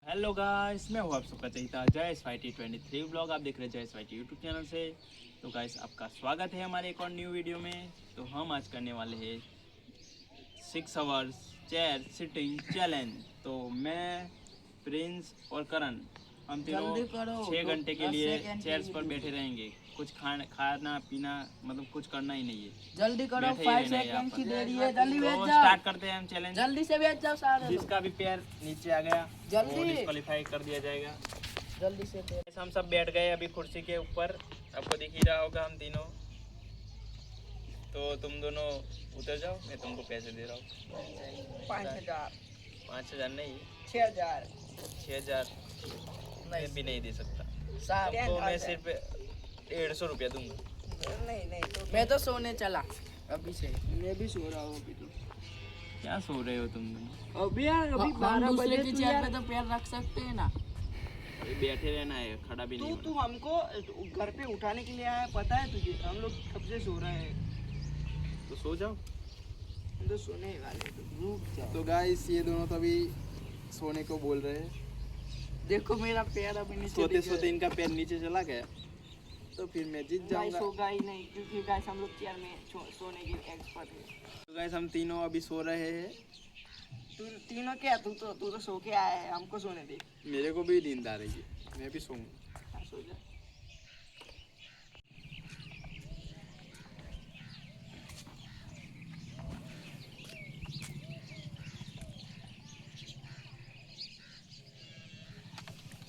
Hello guys, मैं हूँ आप सबका चहेता जय स्वाइटी 23 ब्लॉग। आप देख रहे हैं जय स्वाइटी यूट्यूब चैनल से। तो गाइस, आपका स्वागत है हमारे एक और न्यू वीडियो में। तो हम आज करने वाले हैं 6 आवर्स चेयर सिटिंग चैलेंज। तो मैं, प्रिंस और करण, हम तीनों 6 घंटे के लिए चेयर्स पर बैठे रहेंगे। कुछ खाना पीना मतलब कुछ करना ही नहीं है। जल्दी करो, 5 सेकंड की देरी है। जल्दी बैठ तो जाओ। स्टार्ट करते हैं हम चैलेंज। जल्दी से बैठ जाओ सारे लोग। जिसका भी पैर नीचे आ गया जल्दी। वो डिस्क्वालीफाई कर दिया जाएगा। जल्दी से बैठ। हम सब बैठ गए अभी कुर्सी के ऊपर। आपको दिख ही रहा होगा हम तीनों। तो तुम दोनों उतर जाओ, मैं तुमको पैसे दे रहा हूँ। 5000 5,000 नहीं, 6000 6,000 मैं भी नहीं दे सकता। 7 तो मैं सिर्फ 150 रुपया दूंगा। नहीं तो मैं तो सोने चला अभी से। मैं भी सो रहा हूँ अभी तो। क्या सो रहे हो तुम दोनों? अभी यार अभी 12 बजे की चेयर पे तो पैर रख सकते हैं ना। अभी बैठे रहना है, खड़ा भी नहीं तू होना। हमको घर पे उठाने के लिए आया, पता है तुझे? हम लोग कब से सो रहे हैं। तो सो जाओ। हम तो सोने ही वाले, तो रुक जाओ। तो गाइस, ये दोनों तो अभी सोने को बोल रहे हैं। देखो मेरा पैर अभी नीचे सोते दिख रहा है। सोते इनका पैर नीचे चला गया। तो फिर मैं जीत गाइस जाऊंगा। होगा ही नहीं, क्योंकि गाइस हम लोग चेयर में सोने के एक्सपर्ट है। तो गाइस, हम तीनों अभी सो रहे हैं। तू तीनों क्या, तू तो सो के आया है, हमको सोने दे। मेरे को भी नींद आ रही है, मैं भी सोऊंगा। हाँ, सो जा।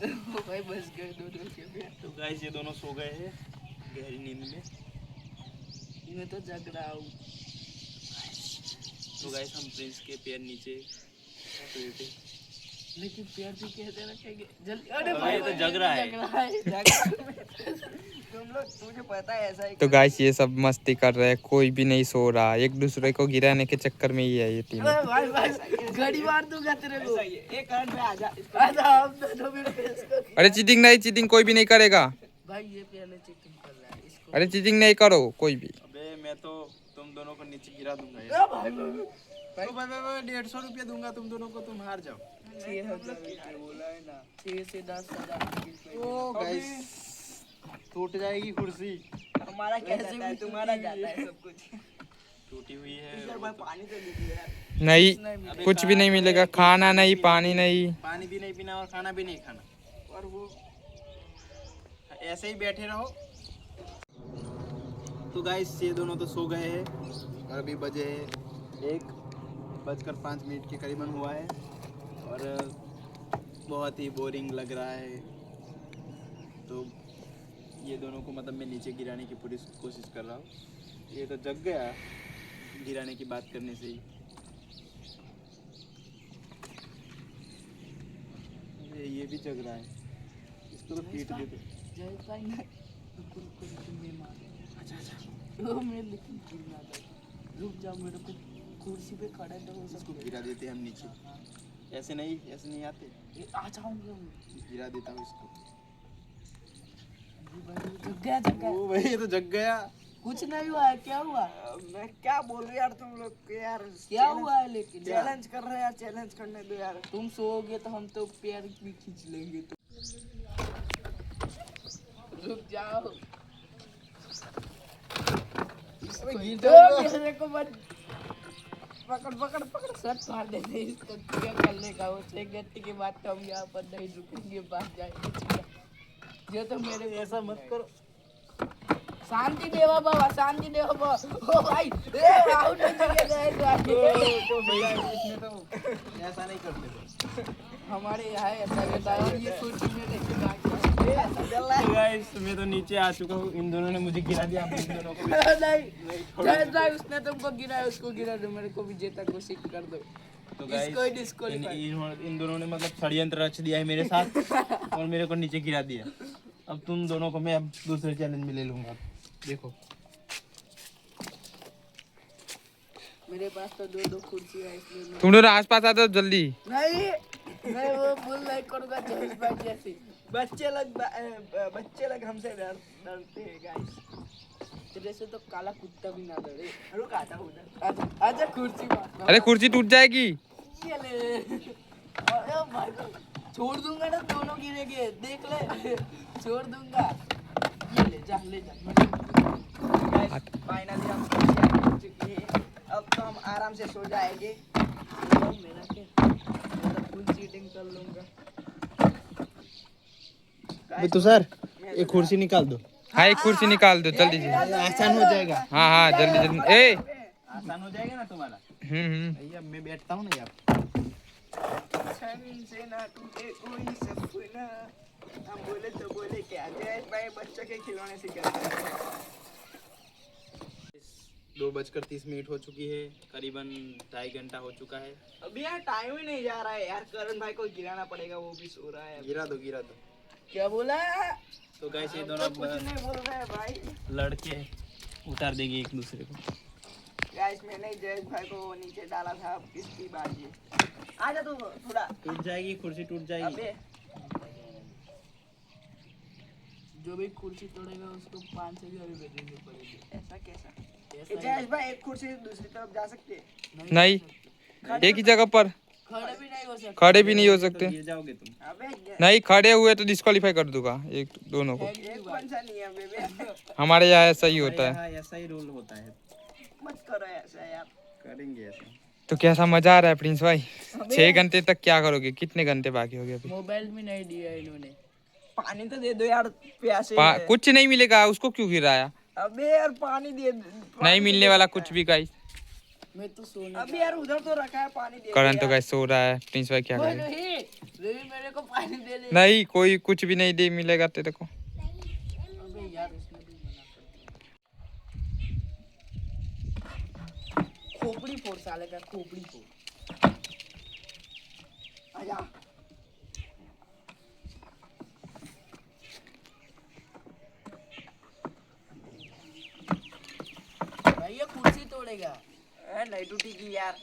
ओ भाई बस गए दो के पैर। तो गाइस, ये दोनों सो गए हैं गहरी नींद में। मैं तो जग रहा हूँ। तो गाइस, हम प्रिंस के पैर नीचे सोए थे। लेकिन पैर भी कहते रखेंगे जल्दी। अरे भाई, भाई ये तो जग रहा है। तुम लोग, तुझे पता है ऐसा ही। तो गाइस, ये सब मस्ती कर रहे हैं, कोई भी नहीं सो रहा। एक दूसरे को गिराने के चक्कर में ही है ये तीनों। अरे भाई घड़ी मार दूंगा तेरे को। एक करंट में आजा। हम दोनों भी फेस को। अरे चीटिंग नहीं, चीटिंग कोई भी नहीं करेगा। भाई ये पहले चीटिंग कर रहा है इसको। अरे चीटिंग नहीं करो कोई भी। अबे, मैं तो तुम दोनों को नीचे गिरा दूंगा यार। अरे भाई तो भाई 150 रुपया दूंगा तुम दोनों को, तुम हार जाओ। 6,000 बोला है ना। 6 से 10,000। ओ गाइस, टूट जाएगी कुर्सी। हमारा क्या जाता है, तुम्हारा जाता है सब कुछ। टूटी हुई है। यार भाई पानी तो दीजिए यार। नहीं, कुछ भी नहीं मिलेगा। खाना नहीं, पानी नहीं। पानी भी नहीं पीना और खाना भी नहीं खाना। और वो ऐसे ही बैठे रहो। तो गाइस, ये दोनों तो सो गए हैं और अभी बजे 1:05 के करीबन हुआ है। और बहुत ही बोरिंग लग रहा है। तो ये दोनों को मतलब मैं नीचे गिराने की पूरी कोशिश कर रहा हूँ। ये तो जग गया गिराने की बात करने से ही। ये भी जग रहा है, इसको तो पीट दे दो। जय भाई ना कुल में मार। अच्छा ओ मैं लेकिन गिरना था। रुक जाओ, मेरे को कुर्सी पे खड़ा है तो वो इसको सब गिरा देते हैं हम नीचे। ऐसे नहीं आते। आ जाऊंगा। गिरा देता हूँ इसको। जग गया। ओ भाई, ये तो जग गया। कुछ नहीं हुआ है, क्या हुआ? मैं क्या बोल रही यार, तुम लोग के यार क्या हुआ है? लेकिन चैलेंज कर रहे हैं यार, चैलेंज करने दो यार। तुम सोओगे तो हम तो पैर भी खींच लेंगे। तो रुक जाओ। मेरे को मत पकड़ शर्ट मार देते हैं इसको। क्या करने का वो 6 घंटे के बाद तो हम यहाँ पर नहीं रुकेंगे, बात जाएंगे। जो तो मेरे ऐसा मत करो। शांति देवा बाबा, शांति देवा बाबा। ओ भाई आउट हो गए। तो भैया, इसमें तो ऐसा नहीं करते थे। हमारे यहाँ ऐसा रहता है। और ये कुर्सी में लेके भाग गया। तो गाइस, मैं तो नीचे आ चुका हूँ। इन दोनों ने मुझे गिरा दिया। इन दोनों को नहीं जय उसने तुमको गिराया, उसको गिरा दो, मेरे को भी जेता घोषित कर दो। तो इसको ही डिस्क्वालीफाई। इन दोनों ने मतलब षड्यंत्र रच दिया है मेरे साथ और मेरे को नीचे गिरा दिया। अब तुम दोनों को मैं अब दूसरे चैलेंज में ले लूंगा। देखो, मेरे पास तो 2 कुर्सी है, इसलिए तुम लोग आसपास आ जाओ जल्दी। नहीं मैं वो भूल नहीं करूंगा। जयेश भाई जैसे बच्चे लोग हमसे डरते हैं गाइस। तेरे से तो काला कुत्ता भी ना डरे। रुक आता हूँ उधर। आजा कुर्सी पर। अरे कुर्सी टूट जाएगी। ये ले। अरे भाई छोड़ दूंगा ना, दोनों गिरेंगे, देख ले। छोड़ दूंगा। ये ले जा, ले जा। फाइनली हम जीत चुकी है। अब तो हम आराम से सो जाएंगे। मेरा क्या, मैं तो फुल चीटिंग कर लूंगा। तो सर एक कुर्सी निकाल दो। हाँ एक कुर्सी निकाल दो जल्दी से। आसान हो जाएगा। हाँ हाँ जल्दी जल्दी। ए आसान हो जाएगा ना तुम्हारा। भैया मैं बैठता हूँ ना यार। से ना टूटे कोई सपना, हम बोले तो बोले क्या, जय भाई बच्चों के खिलौने से क्या। 2:30 हो चुकी है, करीबन 2.5 घंटा हो चुका है। अभी यार टाइम ही नहीं जा रहा है यार, करण भाई को गिराना पड़ेगा, वो भी सो रहा है। गिरा दो। क्या बोला? तो गाइस ये हम दोनों तो कुछ नहीं बोल रहे हैं भाई। लड़के उतार देंगे एक दूसरे को। गाइस मैंने जय भाई को नीचे डाला था, किसकी बाजी। आजा तू थोड़ा। टूट जाएगी कुर्सी, टूट जाएगी। अबे जो भी कुर्सी तोड़ेगा उसको 500 रुपए देने पड़ेंगे। ऐसा कैसा? ऐसा जय भाई एक कुर्सी दूसरी तरफ जा सकते हैं? नहीं एक ही जगह पर खड़े भी नहीं हो सकते। खड़े भी नहीं हो सकते। गिर जाओगे तुम। अबे नहीं खड़े हुए तो डिस्क्वालीफाई कर दूंगा एक दोनों को। एक कौन सा नियम है बे? हमारे यहाँ ऐसा ही होता है। हाँ ऐसा ही रूल होता है। मत करो ऐसा यार। करेंगे ऐसा। तो कैसा मजा आ रहा है प्रिंस भाई? 6 घंटे तक क्या करोगे? कितने घंटे बाकी हो गए अभी? मोबाइल भी नहीं दिया इन्होंने। पानी तो दे दो यार, प्यासे हैं। कुछ नहीं मिलेगा, उसको क्यों गिराया? अबे यार पानी दे। नहीं मिलने वाला कुछ भी गाइस। मैं तो सोने। अबे यार उधर तो रखा है, पानी दे। करण तो गाइस सो रहा है। प्रिंस भाई क्या करेगा? नहीं मेरे को पानी दे ले। नहीं कोई कुछ भी नहीं दे मिलेगा तेरे को। अबे यार उसने भी मना कर दिया। खोपड़ी फोड़ साले का, खोपड़ी फोड़। आजा। भाई ये कुर्सी तोड़ेगा। नहीं टूटेगी यार।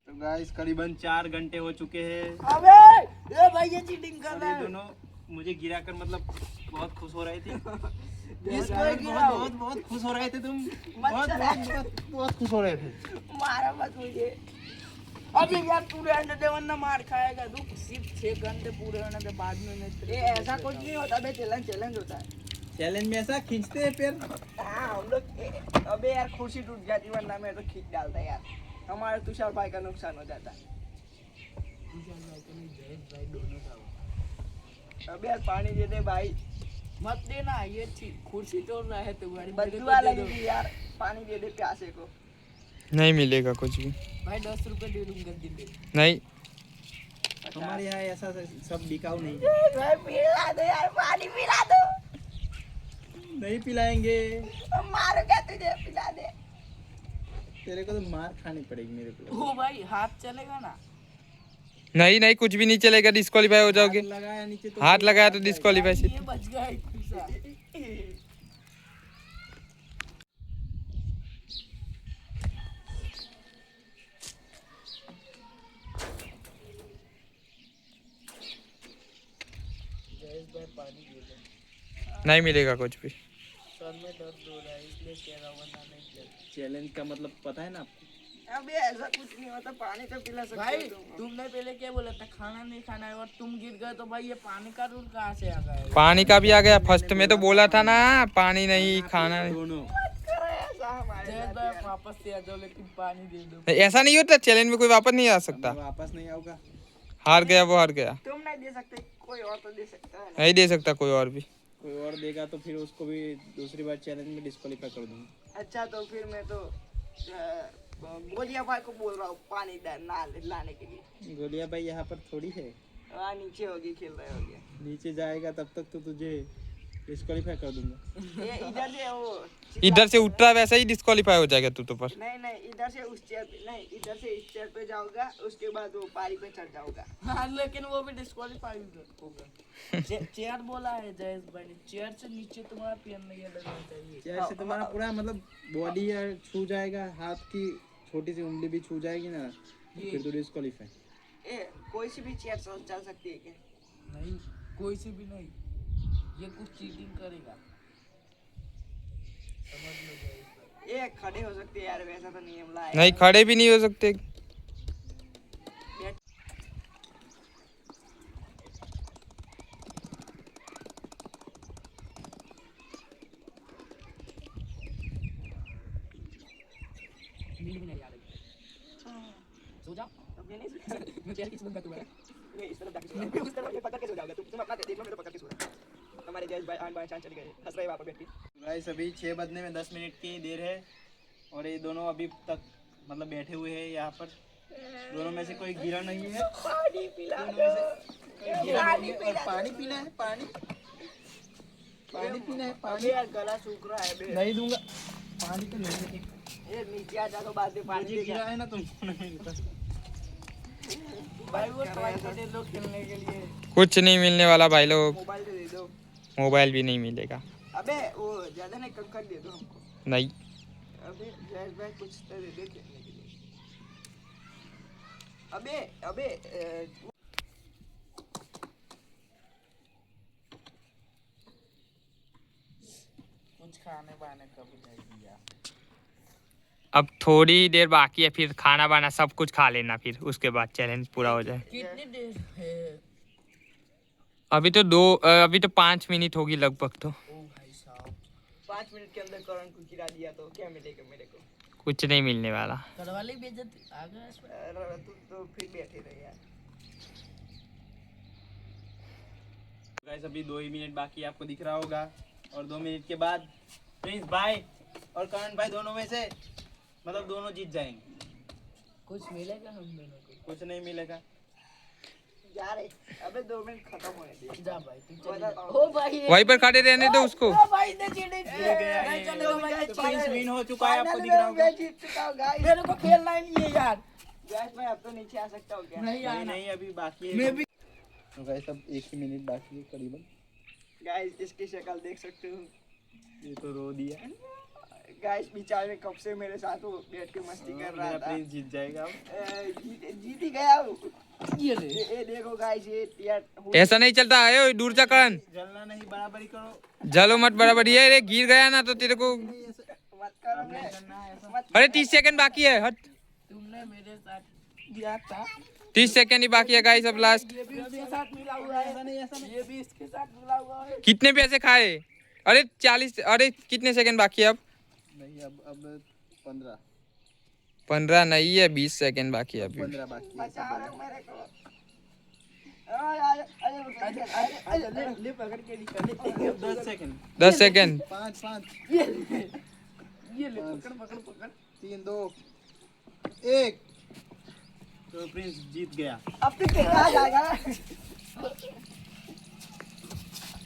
तो गाइस करीबन 4 घंटे हो चुके हैं। अबे ये भाई ये चीटिंग कर और रहा ये है। दोनों मुझे गिराकर मतलब बहुत खुश हो रहे थे। बहुत खुश हो रहे थे तुम। बहुत खुश हो रहे थे। मारा मत मुझे। अबे यार पूरे अंडे दे वरना मार खाएगा। रुक सिर्फ 6 घंटे पूरे होने के बाद में मैं ये ऐसा कुछ नहीं होता बे, चैलेंज होता है। चैलेंज में ऐसा खींचते हैं फिर। हाँ हम लोग। अबे यार कुर्सी टूट जाती वरना मैं तो खींच डालता यार। हमारे तुषार भाई का नुकसान हो जाता। अबे यार पानी दे दे भाई। मत देना, ये कुर्सी तोड़ रहा है तुम्हारी। बदुआ लगेगी यार, पानी दे दे प्यासे को। नहीं मिलेगा कुछ भी। भाई 10 रुपए दे दूंगा दिन में। नहीं हमारे यहाँ ऐसा सब बिकाऊ नहीं। भाई पिला दो यार, पानी पिला दो। नहीं पिलाएंगे। मारो क्या तुझे, पिला दे। तेरे को तो मार खानी पड़ेगी मेरे को। ओ भाई हाथ चलेगा ना? नहीं नहीं कुछ भी नहीं चलेगा, डिस्क्वालीफाई हो जाओगे। लगाया नीचे तो हाथ लगाया तो डिस्क्वालीफाई से। ये बच गया एक पैसा। जयेश भाई पानी दे दो। नहीं मिलेगा कुछ भी। सर में दर्द हो रहा है इसलिए कह रहा हूँ, वरना नहीं चल। चैलेंज का मतलब पता है ना आपको? अबे ऐसा कुछ नहीं होता, पानी तो पिला सकते भाई हो तुम। तुमने पहले क्या बोला था, खाना नहीं खाना है, और तुम गिर गए तो भाई ये पानी का रूल कहाँ से आ गया? पानी का भी आ गया। फर्स्ट में तो बोला था ना पानी नहीं खाना नहीं। दोनों। करो ऐसा हमारे जयेश साथ भाई यार। वापस से आ जाओ, लेकिन पानी दे दो। ऐसा नहीं होता, चैलेंज में कोई वापस नहीं आ सकता। मैं वापस नहीं आऊंगा। हार गया वो हार गया। तुम नहीं दे सकते, कोई और तो दे सकता है ना। नहीं दे सकता कोई और भी। कोई और देगा तो फिर उसको भी दूसरी बार चैलेंज में डिस्क्वालीफाई कर दूंगा। अच्छा तो फिर मैं तो गोलिया भाई को बोल रहा हूँ पानी लाने के लिए। गोलिया भाई यहाँ पर थोड़ी है। वहाँ नीचे होगी, खेल रहे होगे। नीचे जाएगा तब तक तो तुझे डिस्क्वालीफाई कर दूंगा। ये इधर से वो इधर से उठ रहा वैसा ही डिस्क्वालीफाई हो जाएगा तू तो। पर नहीं इधर से उस चेयर पे नहीं, इधर से इस चेयर पे जाऊंगा, उसके बाद वो पारी पे चढ़ जाऊंगा। हाँ लेकिन वो भी डिस्क्वालीफाई होगा। चेयर बोला है जयेश भाई ने, चेयर से नीचे तुम्हारा पैर नहीं लगना चाहिए। चेयर से तुम्हारा पूरा मतलब बॉडी छू जाएगा, हाथ की छोटी सी उंगली भी छू जाएगी ना, फिर तो डिस्क्वालीफाई। कोई सी भी चेयर चल सकती है क्या? नहीं, कोई से भी नहीं, ये कुछ चीटिंग करेगा, समझ लो guys। ये खड़े हो सकते हैं यार, वैसा तो नियम लाया नहीं खड़े भी नहीं हो सकते। नींद भी नहीं आ रही, सो जाओ। अब ये नहीं सोचा। मैं चेयर की सुन का तुम्हारा नहीं, इस तरफ जाके सो जाओ। उस तरफ ये पकड़ के सो जाओगे तुम अपना देख लो, मेरे को पकड़ के सो रहा। हमारे जैस भाई आन बान चांद चले गए, हंस रहे वहां पर बैठ के। गाइस अभी 6 बजने में 10 मिनट की देर है और ये दोनों अभी तक मतलब बैठे हुए हैं यहाँ पर। दोनों में से कोई गिरा नहीं है, पानी पिला दोनों दो। में से कोई गिरा नहीं है। और पानी पीना है, पानी पीना है, अबे पानी यार गला सूख रहा है बे। नहीं दूंगा। पानी तो नहीं है, ये नीचे आ जा तो बाद में पानी मुझे दे गिरा है ना तुमको नहीं मिलता। भाई, वो ट्राई करने दो खेलने के लिए। कुछ नहीं मिलने वाला भाई लोग, मोबाइल दे दो। मोबाइल भी नहीं मिलेगा। अबे वो ज्यादा नहीं, कंकड़ दे दो हमको। नहीं अबे जैस भाई कुछ तो दे दे खेलने के लिए। अबे अबे कुछ खाने बाने का भी नहीं दिया। अब थोड़ी देर बाकी है, फिर खाना बाना सब कुछ खा लेना, फिर उसके बाद चैलेंज पूरा हो जाए। कितनी देर है? अभी तो 5 मिनट होगी लगभग। तो ओ भाई साहब, 5 मिनट के अंदर करण को गिरा दिया तो क्या मिलेगा मेरे को? कुछ नहीं मिलने वाला। करवाली बेइज्जती आ गया इसमें। अरे तू तो फिर बैठे रहे यार। गाइस अभी 2 ही मिनट बाकी है, आपको दिख रहा होगा। और 2 मिनट के बाद प्रिंस भाई और करण भाई दोनों में से मतलब दोनों जीत जाएंगे। कुछ मिलेगा हम दोनों को? कुछ नहीं मिलेगा। जा रहे। अबे 2 मिनट खत्म होने दे। जा भाई, तू चल बता जा। दो। ओ भाई, वहीं पर खड़े रहने दो उसको। ओ भाई ने चीटिंग की। नहीं चले तो तो भाई, प्रिंस विन हो चुका है, आपको दिख रहा होगा। मैं जीत चुका हूं गाइस। मेरे को खेलना ही नहीं है यार। गैस मैं अब तो नीचे आ सकता हूं क्या? नहीं नहीं आना। नहीं अभी बाकी है। मैं भी तो गाइस अब 1 ही मिनट बाकी है करीबन। गाइस इसकी शक्ल देख सकते हो। ये तो रो दिया। गाइस बेचारे कब से मेरे साथ वो बैठ के मस्ती कर रहा मेरा था। प्रिंस जीत जाएगा अब। जीत ही गया हूं। ये ले। ये देखो गाइस, ये यार ऐसा नहीं चलता है, दूर जा करण। जलना नहीं, बराबरी करो। जलो मत बराबर। ये गिर गया ना तो तेरे को। मत करो मैं। मत अरे 30 सेकंड बाकी है, हट। तुमने मेरे साथ किया था, 30 सेकंड ही बाकी है गाइस, अब लास्ट। ये भी उसके साथ मिला हुआ है। ये भी इसके साथ मिला हुआ है। कितने पैसे खाए? अरे 40। अरे कितने सेकंड बाकी है अब? नहीं अब 15 15 नहीं है, 20 सेकंड बाकी है अभी। 15 बाकी है। बचा रहा मेरे को। अरे ले पकड़ के निकल। 10 सेकंड। 10 सेकंड। 5 ये ले पकड़ पकड़ पकड़। 3 2 1। तो प्रिंस जीत गया। अब तो क्या जाएगा?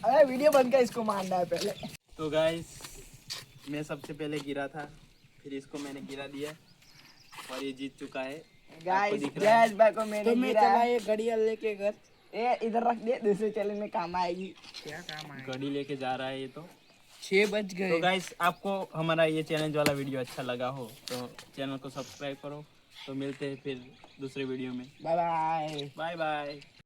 अरे वीडियो बंद कर, इसको मारना है पहले। तो गाइस मैं सबसे पहले गिरा था, फिर इसको मैंने गिरा दिया और ये जीत चुका है। गाइस दिख रहा है? जैस भाई को मैंने तो मैं गिरा चला है। ये घड़ियाल लेके घर। ये इधर रख दे, दूसरे चैनल में काम आएगी। क्या काम है? घड़ी लेके जा रहा है ये तो। 6 बज तो गए। गाइस आपको हमारा ये चैलेंज वाला वीडियो अच्छा लगा हो तो चैनल को सब्सक्राइब करो। तो मिलते हैं फिर दूसरे वीडियो में। Bye bye. Bye bye.